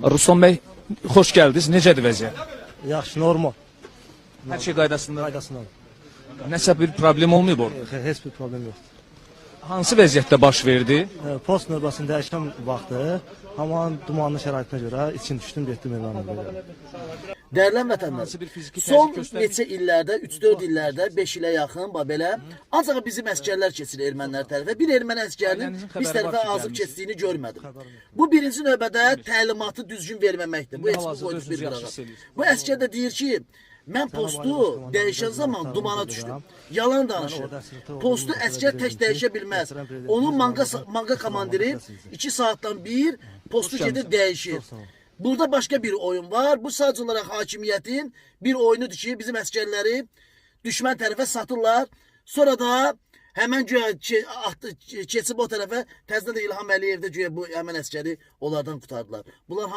Ruslan bəy, xoş gəldiniz. Necədir vəziyyət? Yaxşı, normal. Hər şey qaydasında. Qaydasındadır. Nəsə bir problem olmayıb orada. Heç bir problem yoxdur. Hansı vəziyyətdə baş verdi? Post növbəsində dəyişən vaxtı, haman dumanlı şəraitinə görə için düşdüm, getdim Erməniyə. Dəyərli vətəndaş, Hansı bir fiziki son təzyiq göstərdi? neçə illərdə, 3-4 illərdə, 5 ilə yaxın, belə, ancaq bizim əskərlər keçir ermənilər tərəfə. Bir erməni əskərinin Ailənizin biz xəbəri tərəfə var ki, azıb gəlmişsiniz. keçdiyini görmədim. Bu birinci növbədə təlimatı düzgün verməməkdir. Bu heç Hal-hazırda bir özünüzü qırağa. yaxşı hiss edirsiniz. Bu əskər də deyir ki, mən postu dəyişən zaman dumana düşdüm. Yalan danışır. Postu əskər tək dəyişə bilməz. Onun manqa komandiri 2 saatdan bir postu gedir dəyişir. Burada başqa bir oyun var. Bu sadəcə olaraq hakimiyyətin bir oyunudur ki, bizim əskərləri düşmən tərəfə satırlar. Sonra da həmən güya keçib o tərəfə təzədən də İlham Əliyev də güya bu həmən əskəri onlardan qurtardılar. Bunlar